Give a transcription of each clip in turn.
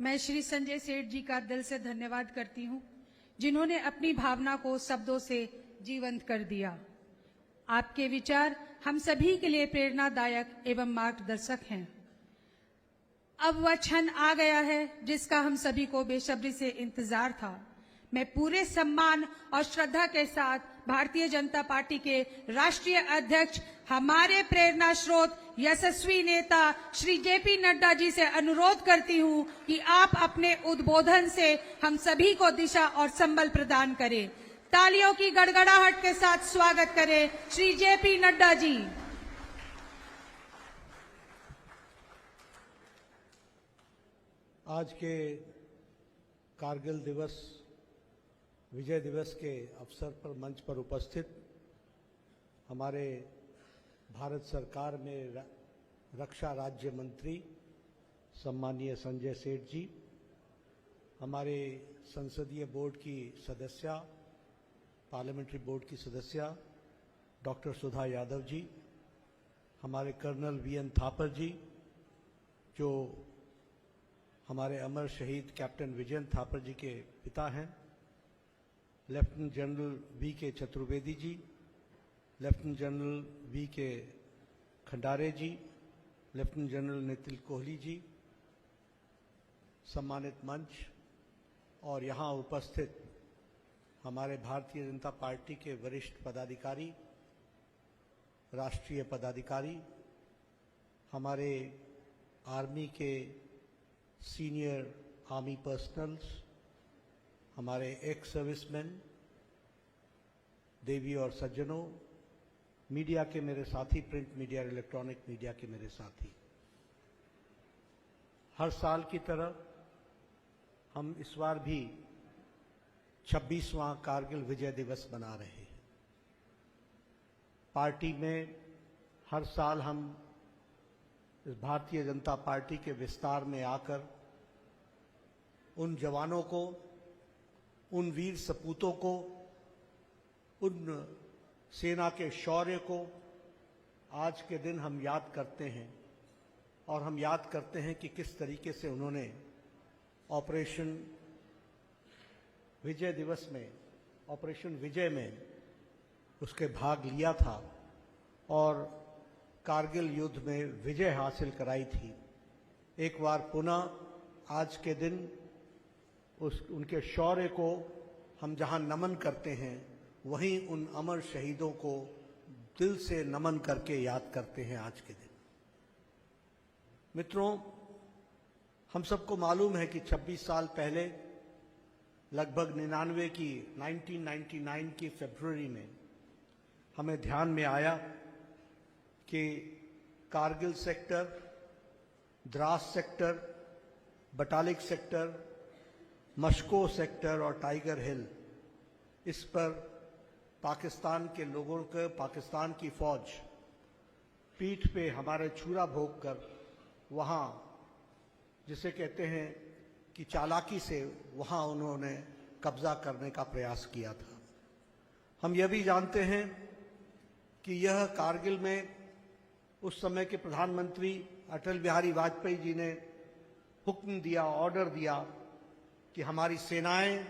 मैं श्री संजय सेठ जी का दिल से धन्यवाद करती हूं, जिन्होंने अपनी भावना को शब्दों से जीवंत कर दिया। आपके विचार हम सभी के लिए प्रेरणादायक एवं मार्गदर्शक हैं। अब वह क्षण आ गया है जिसका हम सभी को बेसब्री से इंतजार था। मैं पूरे सम्मान और श्रद्धा के साथ भारतीय जनता पार्टी के राष्ट्रीय अध्यक्ष, हमारे प्रेरणा स्रोत, यशस्वी नेता श्री जेपी नड्डा जी से अनुरोध करती हूं कि आप अपने उद्बोधन से हम सभी को दिशा और संबल प्रदान करें। तालियों की गड़गड़ाहट के साथ स्वागत करें श्री जेपी नड्डा जी। आज के कारगिल दिवस, विजय दिवस के अवसर पर मंच पर उपस्थित हमारे भारत सरकार में रक्षा राज्य मंत्री सम्मानीय संजय सेठ जी, हमारे संसदीय बोर्ड की सदस्या, पार्लियामेंट्री बोर्ड की सदस्या डॉक्टर सुधा यादव जी, हमारे कर्नल वीएन थापर जी, जो हमारे अमर शहीद कैप्टन विजयन थापर जी के पिता हैं, लेफ्टिनेंट जनरल वी के Chaturvedi ji, lieutenant general we के खंडारे जी, लेफ्टिनेंट जनरल नितिन कोहली जी, सम्मानित मंच और यहाँ उपस्थित हमारे भारतीय जनता पार्टी के वरिष्ठ पदाधिकारी, राष्ट्रीय पदाधिकारी, हमारे आर्मी के सीनियर आर्मी पर्सनल्स, हमारे एक्स सर्विसमैन, देवी और सज्जनों, मीडिया के मेरे साथी, प्रिंट मीडिया और इलेक्ट्रॉनिक मीडिया के मेरे साथी, हर साल की तरह हम इस बार भी 26वां कारगिल विजय दिवस मना रहे हैं। पार्टी में हर साल हम इस भारतीय जनता पार्टी के विस्तार में आकर उन जवानों को, उन वीर सपूतों को, उन सेना के शौर्य को आज के दिन हम याद करते हैं। और हम याद करते हैं कि किस तरीके से उन्होंने ऑपरेशन विजय दिवस में, ऑपरेशन विजय में उसके भाग लिया था और कारगिल युद्ध में विजय हासिल कराई थी। एक बार पुनः आज के दिन उनके शौर्य को हम जहां नमन करते हैं, वहीं उन अमर शहीदों को दिल से नमन करके याद करते हैं आज के दिन। मित्रों, हम सबको मालूम है कि 26 साल पहले लगभग 1999 की फरवरी में हमें ध्यान में आया कि Kargil sector, Dras sector, Batalik sector, Mushkoh sector और टाइगर हिल, इस पर पाकिस्तान के लोगों को, पाकिस्तान की फौज पीठ पे हमारे छुरा भोग कर वहाँ, जिसे कहते हैं कि चालाकी से वहाँ उन्होंने कब्जा करने का प्रयास किया था। हम यह भी जानते हैं कि यह कारगिल में उस समय के प्रधानमंत्री अटल बिहारी वाजपेयी जी ने हुक्म दिया, ऑर्डर दिया कि हमारी सेनाएं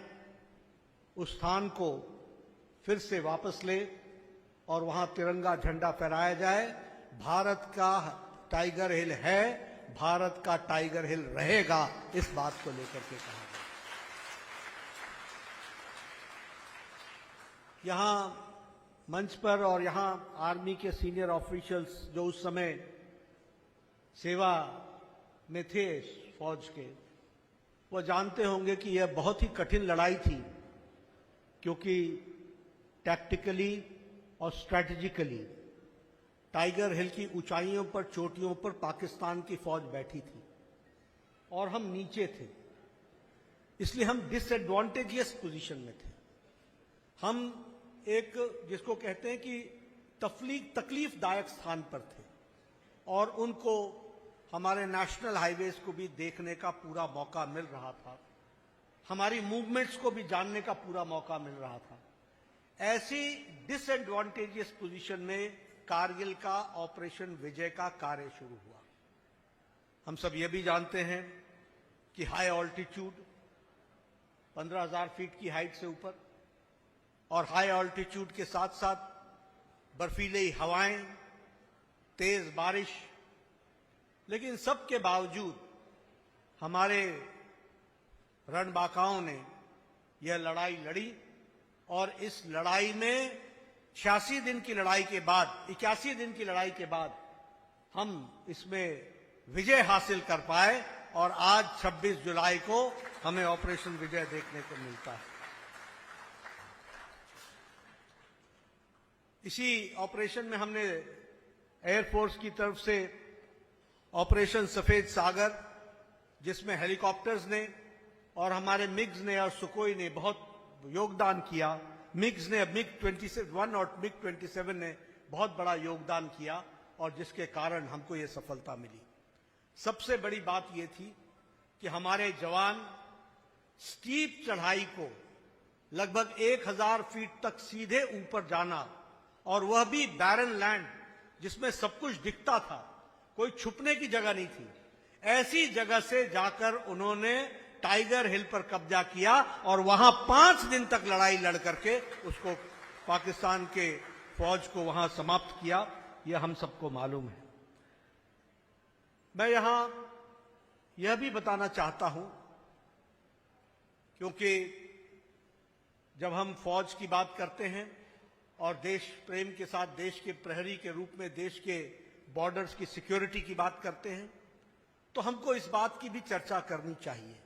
उस स्थान को फिर से वापस ले और वहां तिरंगा झंडा फहराया जाए। भारत का टाइगर हिल है, भारत का टाइगर हिल रहेगा, इस बात को लेकर के कहा गया। यहां मंच पर और यहां आर्मी के सीनियर ऑफिशियल्स जो उस समय सेवा में थे फौज के, वो जानते होंगे कि यह बहुत ही कठिन लड़ाई थी, क्योंकि टैक्टिकली और स्ट्रैटेजिकली टाइगर हिल की ऊंचाइयों पर, चोटियों पर पाकिस्तान की फौज बैठी थी और हम नीचे थे, इसलिए हम डिसएडवांटेजियस पोजीशन में थे। हम एक, जिसको कहते हैं कि तकलीफदायक स्थान पर थे और उनको हमारे नेशनल हाईवेज को भी देखने का पूरा मौका मिल रहा था, हमारी मूवमेंट्स को भी जानने का पूरा मौका मिल रहा था। ऐसी डिसएडवांटेजियस पोजीशन में कारगिल का ऑपरेशन विजय का कार्य शुरू हुआ। हम सब ये भी जानते हैं कि हाई ऑल्टीट्यूड 15,000 फीट की हाइट से ऊपर और हाई ऑल्टीट्यूड के साथ साथ बर्फीली हवाएं, तेज बारिश, लेकिन सबके बावजूद हमारे रणबांकाओं ने यह लड़ाई लड़ी और इस लड़ाई में 86 दिन की लड़ाई के बाद, 81 दिन की लड़ाई के बाद हम इसमें विजय हासिल कर पाए और आज 26 जुलाई को हमें ऑपरेशन विजय देखने को मिलता है। इसी ऑपरेशन में हमने एयरफोर्स की तरफ से ऑपरेशन सफेद सागर, जिसमें हेलीकॉप्टर्स ने और हमारे मिग्स ने और सुकोई ने बहुत योगदान किया। मिग्स ने, MiG-21 और MiG-27 ने बहुत बड़ा योगदान किया और जिसके कारण हमको ये सफलता मिली। सबसे बड़ी बात ये थी कि हमारे जवान स्टीप चढ़ाई को लगभग 1000 फीट तक सीधे ऊपर जाना, और वह भी बैरन लैंड जिसमें सब कुछ दिखता था, कोई छुपने की जगह नहीं थी, ऐसी जगह से जाकर उन्होंने टाइगर हिल पर कब्जा किया और वहां 5 दिन तक लड़ाई लड़ करके उसको, पाकिस्तान के फौज को वहां समाप्त किया। यह हम सबको मालूम है। मैं यहां यह भी बताना चाहता हूं, क्योंकि जब हम फौज की बात करते हैं और देश प्रेम के साथ देश के प्रहरी के रूप में देश के बॉर्डर्स की सिक्योरिटी की बात करते हैं, तो हमको इस बात की भी चर्चा करनी चाहिए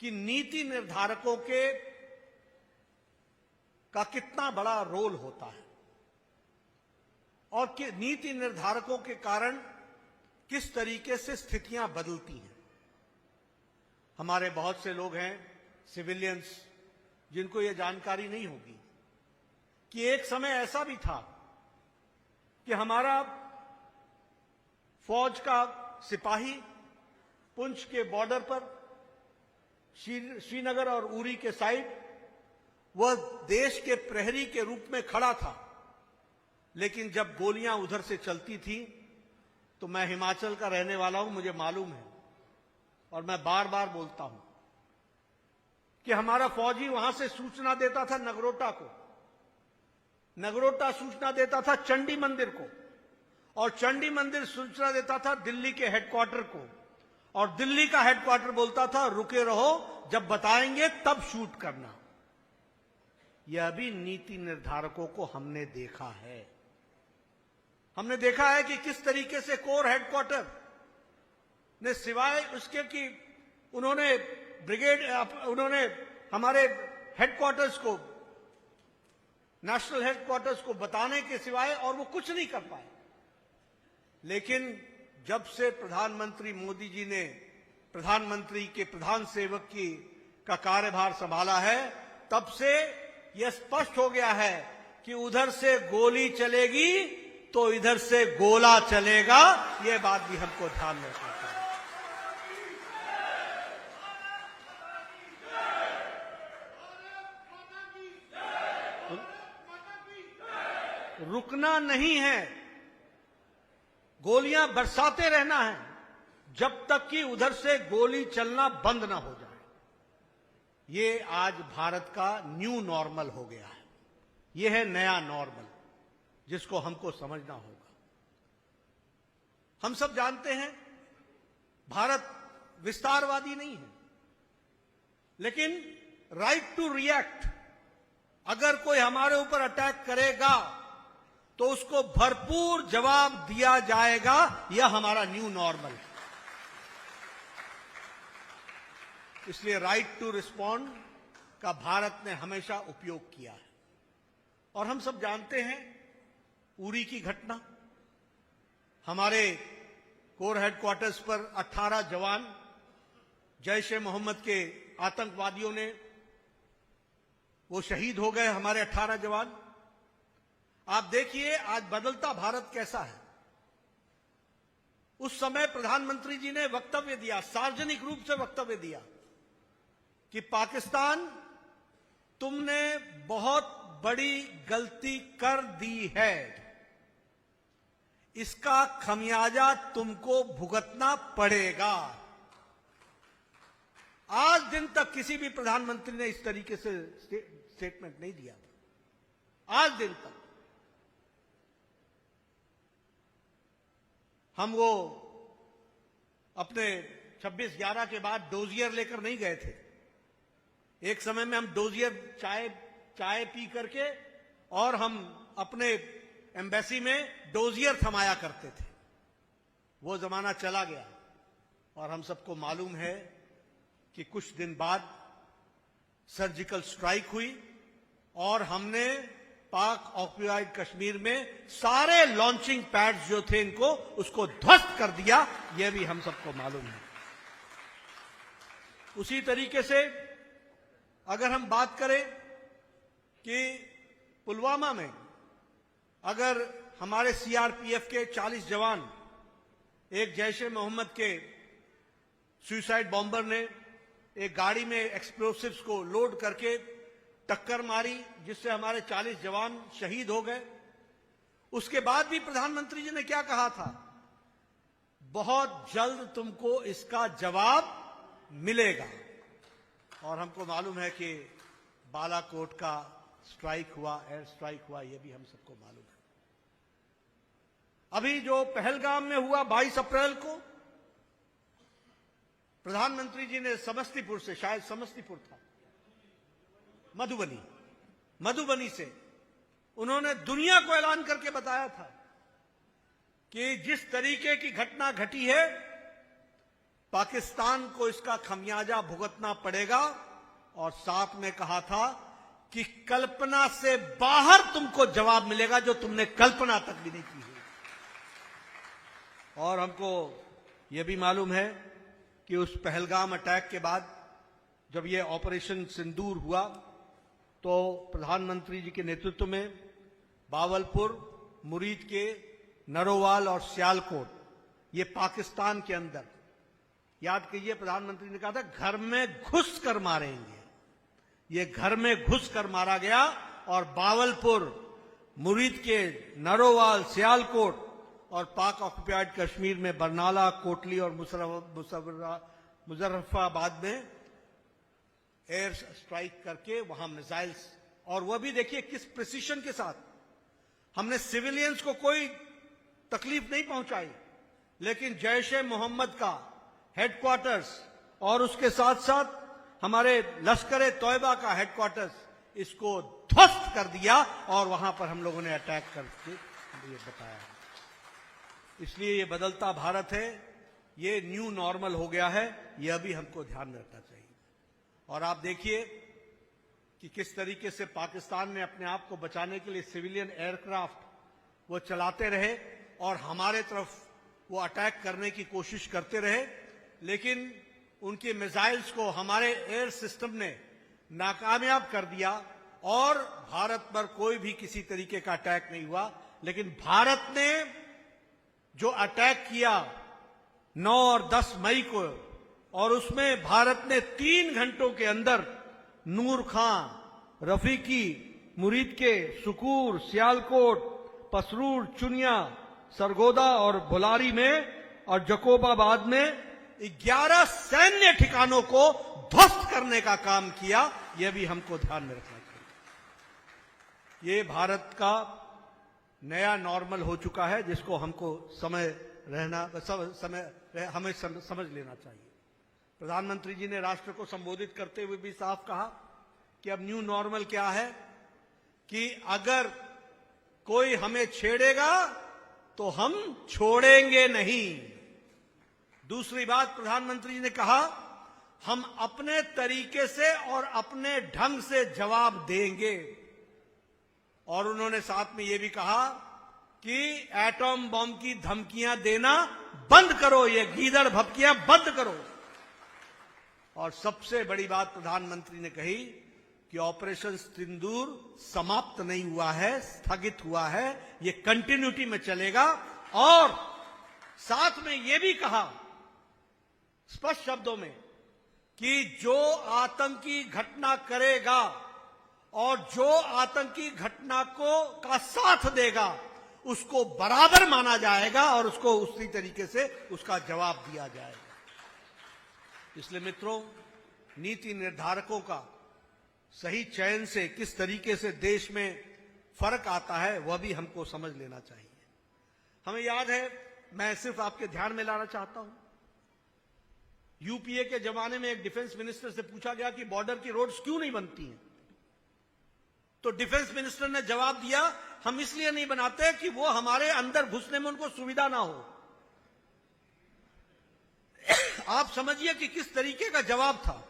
कि नीति निर्धारकों का कितना बड़ा रोल होता है और कि नीति निर्धारकों के कारण किस तरीके से स्थितियां बदलती हैं। हमारे बहुत से लोग हैं, सिविलियंस, जिनको यह जानकारी नहीं होगी कि एक समय ऐसा भी था कि हमारा फौज का सिपाही पुंछ के बॉर्डर पर, श्रीनगर और उरी के साइड, वह देश के प्रहरी के रूप में खड़ा था। लेकिन जब गोलियां उधर से चलती थी, तो मैं हिमाचल का रहने वाला हूं, मुझे मालूम है और मैं बार बार बोलता हूं कि हमारा फौजी वहां से सूचना देता था नगरोटा को, नगरोटा सूचना देता था चंडी मंदिर को, और चंडी मंदिर सूचना देता था दिल्ली के हेडक्वार्टर को, और दिल्ली का हेडक्वार्टर बोलता था रुके रहो, जब बताएंगे तब शूट करना। यह भी नीति निर्धारकों को हमने देखा है। हमने देखा है कि किस तरीके से कोर हेडक्वार्टर ने, सिवाय उसके कि उन्होंने उन्होंने हमारे हेडक्वार्टर्स को, नेशनल हेडक्वार्टर्स को बताने के सिवाय और वो कुछ नहीं कर पाए। लेकिन जब से प्रधानमंत्री मोदी जी ने प्रधानमंत्री के प्रधान सेवक का कार्यभार संभाला है, तब से यह स्पष्ट हो गया है कि उधर से गोली चलेगी तो इधर से गोला चलेगा। यह बात भी हमको ध्यान में रखना चाहिए। रुकना नहीं है, गोलियां बरसाते रहना है जब तक कि उधर से गोली चलना बंद ना हो जाए। ये आज भारत का न्यू नॉर्मल हो गया है। ये है नया नॉर्मल, जिसको हमको समझना होगा। हम सब जानते हैं भारत विस्तारवादी नहीं है, लेकिन राइट टू रिएक्ट, अगर कोई हमारे ऊपर अटैक करेगा तो उसको भरपूर जवाब दिया जाएगा। यह हमारा न्यू नॉर्मल है। इसलिए राइट टू रिस्पॉन्ड का भारत ने हमेशा उपयोग किया है। और हम सब जानते हैं उरी की घटना, हमारे कोर हेडक्वार्टर्स पर 18 जवान जैश ए मोहम्मद के आतंकवादियों ने, वो शहीद हो गए, हमारे 18 जवान। आप देखिए आज बदलता भारत कैसा है। उस समय प्रधानमंत्री जी ने वक्तव्य दिया, सार्वजनिक रूप से वक्तव्य दिया कि पाकिस्तान, तुमने बहुत बड़ी गलती कर दी है, इसका खमियाजा तुमको भुगतना पड़ेगा। दिन तक किसी भी प्रधानमंत्री ने इस तरीके से स्टेटमेंट नहीं दिया था। आज दिन तक हम वो अपने 26/11 के बाद डोजियर लेकर नहीं गए थे। एक समय में हम डोजियर चाय पी करके और हम अपने एम्बेसी में डोजियर थमाया करते थे। वो जमाना चला गया और हम सबको मालूम है कि कुछ दिन बाद सर्जिकल स्ट्राइक हुई और हमने पाक ऑक्युपाइड कश्मीर में सारे लॉन्चिंग पैड्स जो थे इनको उसको ध्वस्त कर दिया। यह भी हम सबको मालूम है। उसी तरीके से अगर हम बात करें कि पुलवामा में अगर हमारे सीआरपीएफ के 40 जवान एक जैश ए मोहम्मद के सुसाइड बॉम्बर ने एक गाड़ी में एक्सप्लोसिव्स को लोड करके टक्कर मारी जिससे हमारे 40 जवान शहीद हो गए। उसके बाद भी प्रधानमंत्री जी ने क्या कहा था? बहुत जल्द तुमको इसका जवाब मिलेगा। और हमको मालूम है कि बालाकोट का स्ट्राइक हुआ, एयर स्ट्राइक हुआ, यह भी हम सबको मालूम है। अभी जो पहलगाम में हुआ 22 अप्रैल को, प्रधानमंत्री जी ने समस्तीपुर से, शायद समस्तीपुर था, मधुबनी से उन्होंने दुनिया को ऐलान करके बताया था कि जिस तरीके की घटना घटी है पाकिस्तान को इसका खमियाजा भुगतना पड़ेगा। और साथ में कहा था कि कल्पना से बाहर तुमको जवाब मिलेगा जो तुमने कल्पना तक भी नहीं की है। और हमको यह भी मालूम है कि उस पहलगाम अटैक के बाद जब यह ऑपरेशन सिंदूर हुआ तो प्रधानमंत्री जी के नेतृत्व में बावलपुर, मुरीद के नरोवाल और सियालकोट, ये पाकिस्तान के अंदर, याद कीजिए प्रधानमंत्री ने कहा था घर में घुस कर मारेंगे। ये घर में घुस कर मारा गया और बावलपुर, मुरीद के नरोवाल, सियालकोट और पाक ऑक्युपाइड कश्मीर में बरनाला, कोटली और मुजफ्फराबाद में एयर स्ट्राइक करके वहां मिसाइल्स, और वह भी देखिए किस प्रिसीशन के साथ। हमने सिविलियंस को कोई तकलीफ नहीं पहुंचाई, लेकिन जैश ए मोहम्मद का हेडक्वार्टर्स और उसके साथ साथ हमारे लश्कर ए तौयबा का हेडक्वार्टर्स, इसको ध्वस्त कर दिया और वहां पर हम लोगों ने अटैक करके ये बताया। इसलिए ये बदलता भारत है, ये न्यू नॉर्मल हो गया है, यह भी हमको ध्यान में रखना चाहिए। और आप देखिए कि किस तरीके से पाकिस्तान ने अपने आप को बचाने के लिए सिविलियन एयरक्राफ्ट वो चलाते रहे और हमारे तरफ वो अटैक करने की कोशिश करते रहे, लेकिन उनके मिसाइल्स को हमारे एयर सिस्टम ने नाकामयाब कर दिया और भारत पर कोई भी किसी तरीके का अटैक नहीं हुआ। लेकिन भारत ने जो अटैक किया 9 और 10 मई को, और उसमें भारत ने 3 घंटों के अंदर नूर खां, रफीकी, मुरीद के सुकूर, सियालकोट, पसरूर, चुनिया, सरगोदा और बुलारी में और जकोबाबाद में 11 सैन्य ठिकानों को ध्वस्त करने का काम किया। यह भी हमको ध्यान में रखना चाहिए। ये भारत का नया नॉर्मल हो चुका है, जिसको हमको हमें समझ लेना चाहिए। प्रधानमंत्री जी ने राष्ट्र को संबोधित करते हुए भी साफ कहा कि अब न्यू नॉर्मल क्या है कि अगर कोई हमें छेड़ेगा तो हम छोड़ेंगे नहीं। दूसरी बात प्रधानमंत्री जी ने कहा, हम अपने तरीके से और अपने ढंग से जवाब देंगे। और उन्होंने साथ में यह भी कहा कि एटॉम बम की धमकियां देना बंद करो, ये गीदड़ भपकियां बंद करो। और सबसे बड़ी बात प्रधानमंत्री ने कही कि ऑपरेशन सिंदूर समाप्त नहीं हुआ है, स्थगित हुआ है, ये कंटिन्यूटी में चलेगा। और साथ में यह भी कहा स्पष्ट शब्दों में कि जो आतंकी घटना करेगा और जो आतंकी घटना का साथ देगा उसको बराबर माना जाएगा और उसको उसी तरीके से उसका जवाब दिया जाएगा। इसलिए मित्रों, नीति निर्धारकों का सही चयन से किस तरीके से देश में फर्क आता है वह भी हमको समझ लेना चाहिए। हमें याद है, मैं सिर्फ आपके ध्यान में लाना चाहता हूं, यूपीए के जमाने में एक डिफेंस मिनिस्टर से पूछा गया कि बॉर्डर की रोड्स क्यों नहीं बनती हैं, तो डिफेंस मिनिस्टर ने जवाब दिया, हम इसलिए नहीं बनाते कि वो हमारे अंदर घुसने में उनको सुविधा ना हो। आप समझिए कि किस तरीके का जवाब था।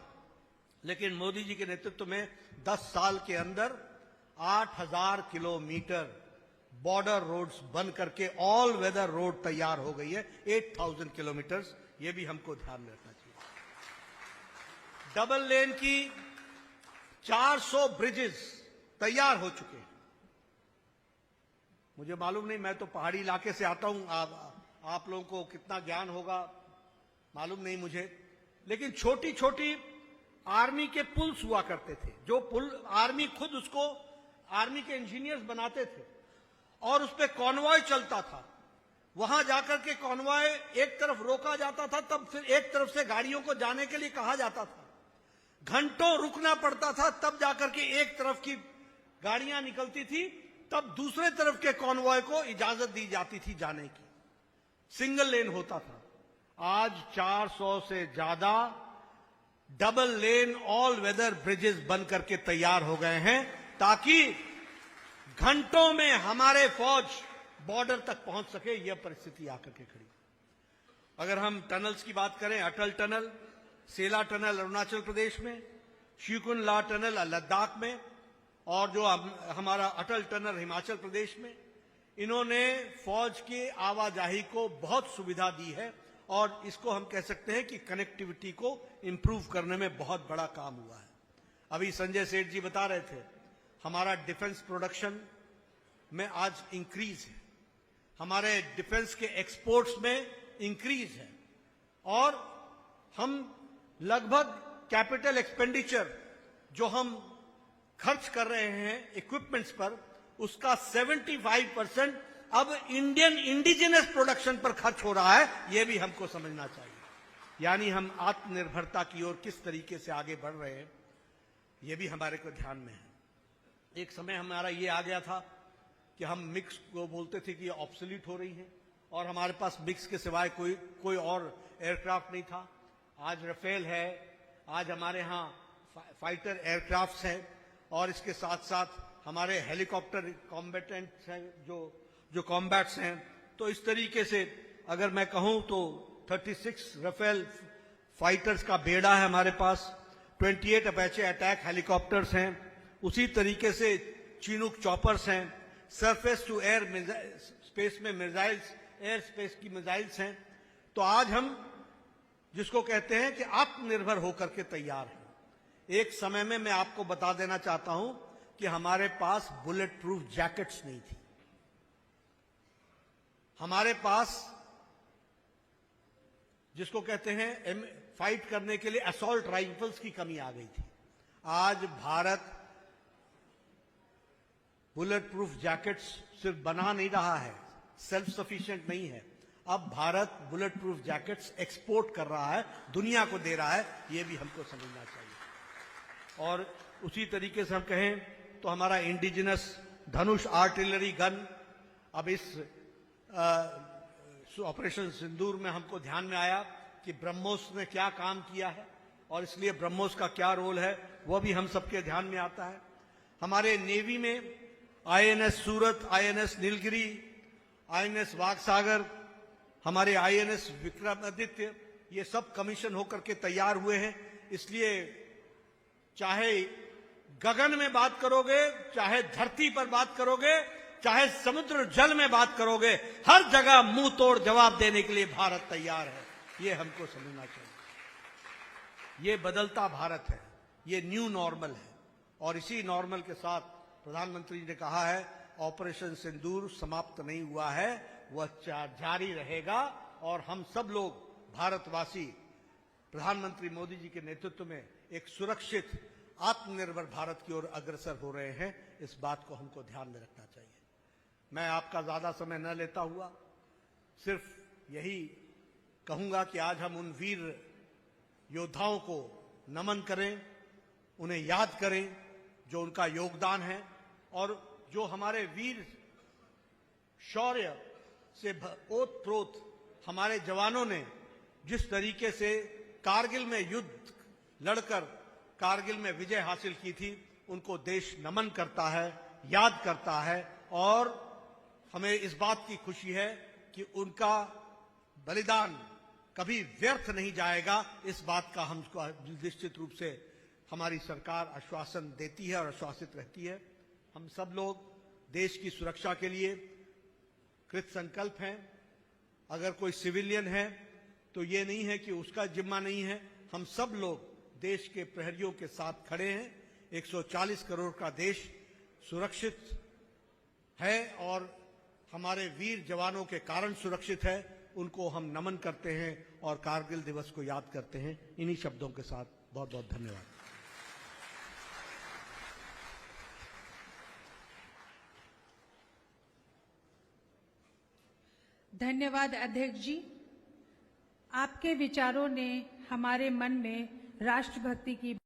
लेकिन मोदी जी के नेतृत्व में 10 साल के अंदर 8000 किलोमीटर बॉर्डर रोड्स बन करके ऑल वेदर रोड तैयार हो गई है, 8000 किलोमीटर। ये भी हमको ध्यान में रखना चाहिए। डबल लेन की 400 ब्रिजेस तैयार हो चुके हैं। मुझे मालूम नहीं, मैं तो पहाड़ी इलाके से आता हूं, आप लोगों को कितना ज्ञान होगा मालूम नहीं मुझे, लेकिन छोटी छोटी आर्मी के पुल्स हुआ करते थे, जो पुल आर्मी खुद उसको आर्मी के इंजीनियर्स बनाते थे और उस पर कॉन्वॉय चलता था। वहां जाकर के कॉन्वॉय एक तरफ रोका जाता था, तब फिर एक तरफ से गाड़ियों को जाने के लिए कहा जाता था। घंटों रुकना पड़ता था, तब जाकर के एक तरफ की गाड़ियां निकलती थी, तब दूसरे तरफ के कॉन्वॉय को इजाजत दी जाती थी जाने की। सिंगल लेन होता था। आज 400 से ज्यादा double lane all weather bridges बन करके तैयार हो गए हैं, ताकि घंटों में हमारे फौज बॉर्डर तक पहुंच सके। यह परिस्थिति आकर के खड़ी। अगर हम टनल्स की बात करें, अटल टनल, सेला टनल अरुणाचल प्रदेश में, शिकुन ला टनल लद्दाख में, और जो हमारा अटल टनल हिमाचल प्रदेश में, इन्होंने फौज की आवाजाही को बहुत सुविधा दी है और इसको हम कह सकते हैं कि कनेक्टिविटी को इंप्रूव करने में बहुत बड़ा काम हुआ है। अभी संजय सेठ जी बता रहे थे, हमारा डिफेंस प्रोडक्शन में आज इंक्रीज है, हमारे डिफेंस के एक्सपोर्ट्स में इंक्रीज है, और हम लगभग कैपिटल एक्सपेंडिचर जो हम खर्च कर रहे हैं इक्विपमेंट्स पर, उसका 75% अब इंडियन इंडिजिनस प्रोडक्शन पर खर्च हो रहा है। यह भी हमको समझना चाहिए। यानी हम आत्मनिर्भरता की ओर किस तरीके से आगे बढ़ रहे हैं, यह भी हमारे को ध्यान में है। एक समय हमारा ये आ गया था कि हम मिक्स को बोलते थे कि ऑब्सोलीट हो रही है, और हमारे पास मिक्स के सिवाय कोई और एयरक्राफ्ट नहीं था। आज राफेल है, आज हमारे यहाँ फाइटर एयरक्राफ्ट्स हैं, और इसके साथ साथ हमारे हेलीकॉप्टर कॉम्बेटेंट्स हैं, जो कॉम्बैट्स हैं। तो इस तरीके से अगर मैं कहूं तो 36 राफेल फाइटर्स का बेड़ा है हमारे पास, 28 अपैचे अटैक हेलीकॉप्टर्स हैं, उसी तरीके से चिनूक चॉपर्स हैं, सरफेस टू एयर स्पेस में मिसाइल्स, एयर स्पेस की मिसाइल्स हैं। तो आज हम जिसको कहते हैं कि आत्मनिर्भर होकर के तैयार हैं। एक समय में मैं आपको बता देना चाहता हूं कि हमारे पास बुलेट प्रूफ जैकेट्स नहीं थी, हमारे पास जिसको कहते हैं फाइट करने के लिए असॉल्ट राइफल्स की कमी आ गई थी। आज भारत बुलेट प्रूफ जैकेट्स सिर्फ बना नहीं रहा है, सेल्फ सफिशिएंट नहीं है, अब Bharat bullet proof jackets export कर रहा है, दुनिया को दे रहा है। यह भी हमको समझना चाहिए। और उसी तरीके से हम कहें तो हमारा इंडिजिनस धनुष आर्टिलरी गन, अब इस ऑपरेशन सिंदूर में हमको ध्यान में आया कि ब्रह्मोस ने क्या काम किया है, और इसलिए ब्रह्मोस का क्या रोल है वह भी हम सबके ध्यान में आता है। हमारे नेवी में आईएनएस सूरत, आईएनएस नीलगिरी, आईएनएस वागसागर, हमारे आईएनएस विक्रमादित्य, ये सब कमीशन होकर के तैयार हुए हैं। इसलिए चाहे गगन में बात करोगे, चाहे धरती पर बात करोगे, चाहे समुद्र जल में बात करोगे, हर जगह मुंह तोड़ जवाब देने के लिए भारत तैयार है। ये हमको समझना चाहिए। ये बदलता भारत है, ये न्यू नॉर्मल है, और इसी नॉर्मल के साथ प्रधानमंत्री जी ने कहा है ऑपरेशन सिंदूर समाप्त नहीं हुआ है, वह जारी रहेगा, और हम सब लोग भारतवासी प्रधानमंत्री मोदी जी के नेतृत्व में एक सुरक्षित आत्मनिर्भर भारत की ओर अग्रसर हो रहे हैं। इस बात को हमको ध्यान में रखना चाहिए। मैं आपका ज्यादा समय न लेता हुआ सिर्फ यही कहूंगा कि आज हम उन वीर योद्धाओं को नमन करें, उन्हें याद करें जो उनका योगदान है और जो हमारे वीर शौर्य से ओत-प्रोत हमारे जवानों ने जिस तरीके से कारगिल में युद्ध लड़कर कारगिल में विजय हासिल की थी, उनको देश नमन करता है, याद करता है और हमें इस बात की खुशी है कि उनका बलिदान कभी व्यर्थ नहीं जाएगा। इस बात का हमको निश्चित रूप से हमारी सरकार आश्वासन देती है और आश्वासित रहती है। हम सब लोग देश की सुरक्षा के लिए कृत संकल्प हैं। अगर कोई सिविलियन है तो ये नहीं है कि उसका जिम्मा नहीं है, हम सब लोग देश के प्रहरियों के साथ खड़े हैं। 140 करोड़ का देश सुरक्षित है और हमारे वीर जवानों के कारण सुरक्षित है। उनको हम नमन करते हैं और कारगिल दिवस को याद करते हैं। इन्हीं शब्दों के साथ बहुत बहुत धन्यवाद। धन्यवाद अध्यक्ष जी। आपके विचारों ने हमारे मन में राष्ट्रभक्ति की